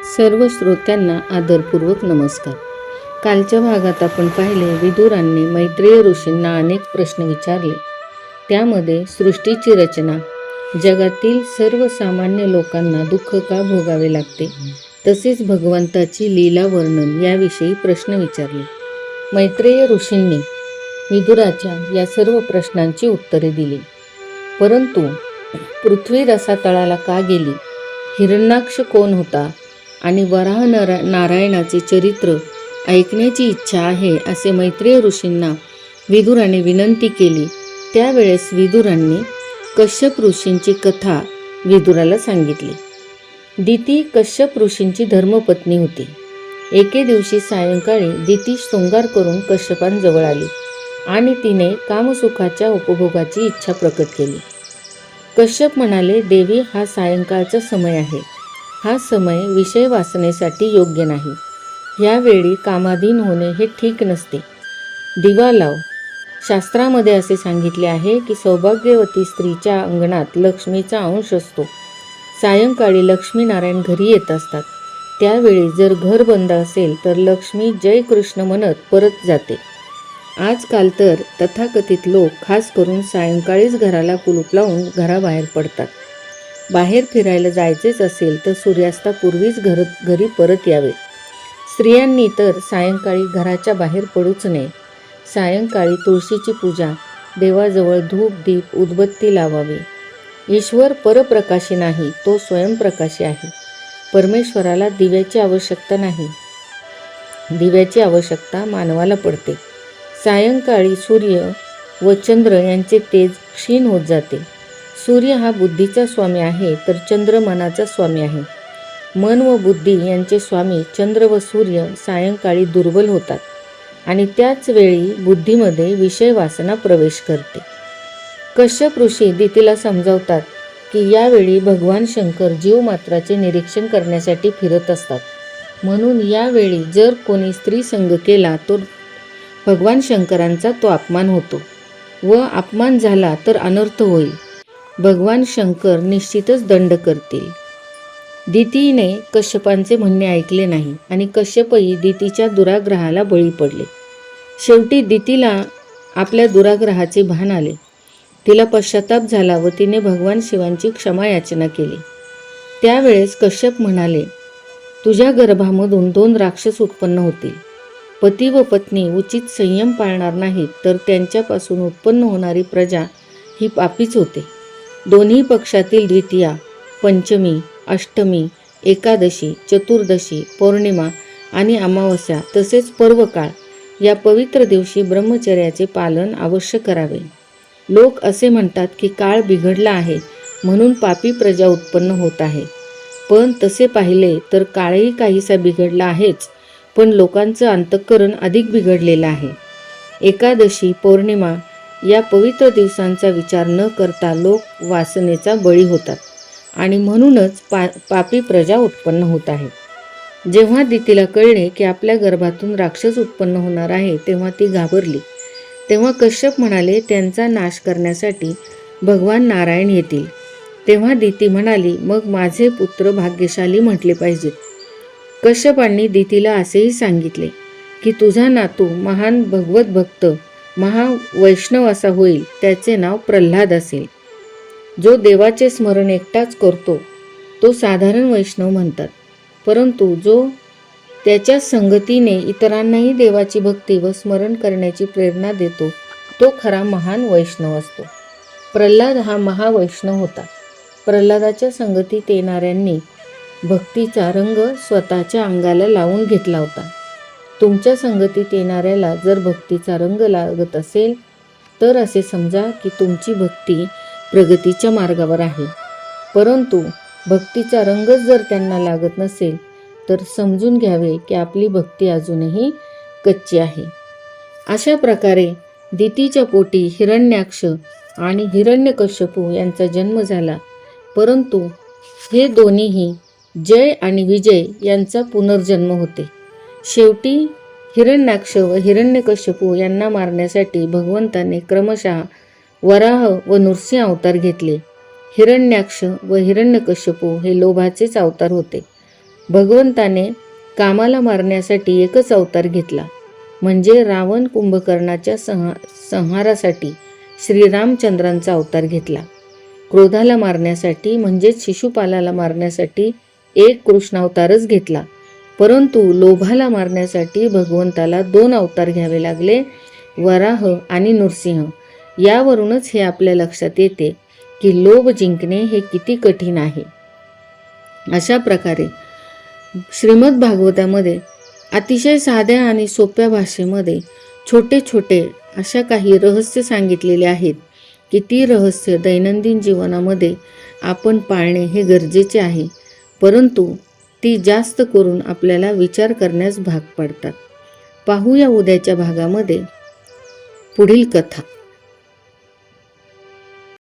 सर्व श्रोत्यांना आदरपूर्वक नमस्कार. कालच्या भागात आपण पाहिले विदुरांनी मैत्रेय ऋषींना अनेक प्रश्न विचारले. त्यामध्ये सृष्टीची रचना, जगातील सर्वसामान्य लोकांना दुःख का भोगावे लागते, तसेच भगवंताची लीला वर्णन याविषयी प्रश्न विचारले. मैत्रेय ऋषींनी विदुराच्या या सर्व प्रश्नांची उत्तरे दिली. परंतु पृथ्वी रसातळाला का गेली, हिरण्याक्ष कोण होता आणि वराह नारायणाचे चरित्र ऐकण्याची इच्छा आहे असे मैत्रेय ऋषींना विदुराने विनंती केली. त्यावेळेस विदुरांनी कश्यप ऋषींची कथा विदुराला सांगितली. दिती कश्यप ऋषींची धर्मपत्नी होती. एके दिवशी सायंकाळी दिती शृंगार करून कश्यपांजवळ आली आणि तिने कामसुखाच्या उपभोगाची इच्छा प्रकट केली. कश्यप म्हणाले, देवी, हा सायंकाळचा समय आहे. हा समय विषय वासनेसाठी योग्य नाही. यावेळी कामाधीन होणे हे ठीक नसते. दिवा लाव. शास्त्रामध्ये असे सांगितले आहे की सौभाग्यवती स्त्रीच्या अंगणात लक्ष्मीचा अंश असतो. सायंकाळी लक्ष्मीनारायण घरी येत असतात. त्यावेळी जर घर बंद असेल तर लक्ष्मी जय कृष्ण म्हणत परत जाते. आजकाल तर तथाकथित लोक खास करून सायंकाळीच घराला कुलूप लावून घराबाहेर पडतात. बाहेर फिरायला जायचेच असेल तर सूर्यास्तापूर्वीच घरी परत यावे. स्त्रियांनी तर सायंकाळी घराच्या बाहेर पडूच नये. सायंकाळी तुळशीची पूजा, देवाजवळ धूप दीप उदबत्ती लावावी. ईश्वर परप्रकाशी नाही, तो स्वयंप्रकाशी आहे. परमेश्वराला दिव्याची आवश्यकता नाही. दिव्याची आवश्यकता मानवाला पडते. सायंकाळी सूर्य व चंद्र यांचे तेज क्षीण होत जाते. सूर्य हा बुद्धीचा स्वामी आहे तर चंद्र मनाचा स्वामी आहे. मन व बुद्धी यांचे स्वामी चंद्र व सूर्य सायंकाळी दुर्बल होतात आणि त्याच वेळी बुद्धीमध्ये विषय वासना प्रवेश करते. कश्यप ऋषी दितीला समजावतात की यावेळी भगवान शंकर जीवमात्राचे निरीक्षण करण्यासाठी फिरत असतात. म्हणून यावेळी जर कोणी स्त्री संग केला तर भगवान शंकरांचा तो अपमान होतो व अपमान झाला तर अनर्थ होईल. भगवान शंकर निश्चितच दंड करतील. दितीने कश्यपांचे म्हणणे ऐकले नाही आणि कश्यपही दितीच्या दुराग्रहाला बळी पडले. शेवटी दितीला आपल्या दुराग्रहाचे भान आले. तिला पश्चाताप झाला व तिने भगवान शिवांची क्षमा याचना केली. त्यावेळेस कश्यप म्हणाले, तुझ्या गर्भामधून 2 राक्षस उत्पन्न होतील. पती व पत्नी उचित संयम पाळणार नाहीत तर त्यांच्यापासून उत्पन्न होणारी प्रजा ही पापीच होते. दोन्ही पक्षातील द्वितीया, पंचमी, अष्टमी, एकादशी, चतुर्दशी, पौर्णिमा आणि अमावस्या तसेच पर्वकाळ या पवित्र दिवशी ब्रह्मचर्याचे पालन अवश्य करावे. लोक असे म्हणतात की काळ बिघडला आहे म्हणून पापी प्रजा उत्पन्न होत आहे. पण तसे पाहिले तर काळही काहीसा बिघडला आहेच, पण लोकांचं अंतःकरण अधिक बिघडलेलं आहे. एकादशी, पौर्णिमा या पवित्र दिवसांचा विचार न करता लोक वासनेचा बळी होतात आणि म्हणूनच पापी प्रजा उत्पन्न होत आहे. जेव्हा दितीला कळले की आपल्या गर्भातून राक्षस उत्पन्न होणार आहे तेव्हा ती घाबरली. तेव्हा कश्यप म्हणाले, त्यांचा नाश करण्यासाठी भगवान नारायण येतील. तेव्हा दिती म्हणाली, मग माझे पुत्र भाग्यशाली म्हटले पाहिजेत. कश्यपांनी दितीला असेही सांगितले की तुझा नातू महान भगवत भक्त महावैष्णव असा होईल. त्याचे नाव प्रल्हाद असेल. जो देवाचे स्मरण एकटाच करतो तो साधारण वैष्णव म्हणतात, परंतु जो त्याच्या संगतीने इतरांनाही देवाची भक्ती व स्मरण करण्याची प्रेरणा देतो तो खरा महान वैष्णव असतो. प्रल्हाद हा महावैष्णव होता. प्रल्हादाच्या संगतीत येणाऱ्यांनी भक्तीचा रंग स्वतःच्या अंगाला लावून घेतला होता. तुमच्या संगतीत येणाऱ्याला जर भक्तीचा रंग लागत असेल तर असे समजा की तुमची भक्ती प्रगतीच्या मार्गावर आहे. परंतु भक्तीचा रंगच जर त्यांना लागत नसेल तर समजून घ्यावे की आपली भक्ती अजूनही कच्ची आहे. अशा प्रकारे दितीच्या पोटी हिरण्याक्ष आणि हिरण्यकश्यपू यांचा जन्म झाला. परंतु हे दोन्हीही जय आणि विजय यांचा पुनर्जन्म होते. शेवटी हिरण्याक्ष व हिरण्यकश्यपू यांना मारण्यासाठी भगवंताने क्रमशः वराह व नृसिंह अवतार घेतले. हिरण्याक्ष व हिरण्यकश्यपू हे लोभाचेच अवतार होते. भगवंताने कामाला मारण्यासाठी एकच अवतार घेतला, म्हणजे रावण कुंभकर्णाच्या संहारासाठी श्रीरामचंद्रांचा अवतार घेतला. क्रोधाला मारण्यासाठी म्हणजेच शिशुपालाला मारण्यासाठी एक कृष्णावतारच घेतला. परंतु लोभाला मारण्यासाठी भगवंताला 2 अवतार घ्यावे लागले, वराह आणि नृसिंह. यावरूनच हे आपल्या लक्षात येते की लोभ जिंकणे हे किती कठीण आहे. अशा प्रकारे श्रीमद भागवतामध्ये अतिशय साध्या आणि सोप्या भाषेमध्ये छोटे छोटे अशा काही रहस्य सांगितलेले आहेत की ती रहस्य दैनंदिन जीवनामध्ये आपण पाळणे हे गरजेचे आहे. परंतु ती जास्त करून आपल्याला विचार करण्यास भाग पाडतात. पाहूया उद्याच्या भागामध्ये पुढील कथा.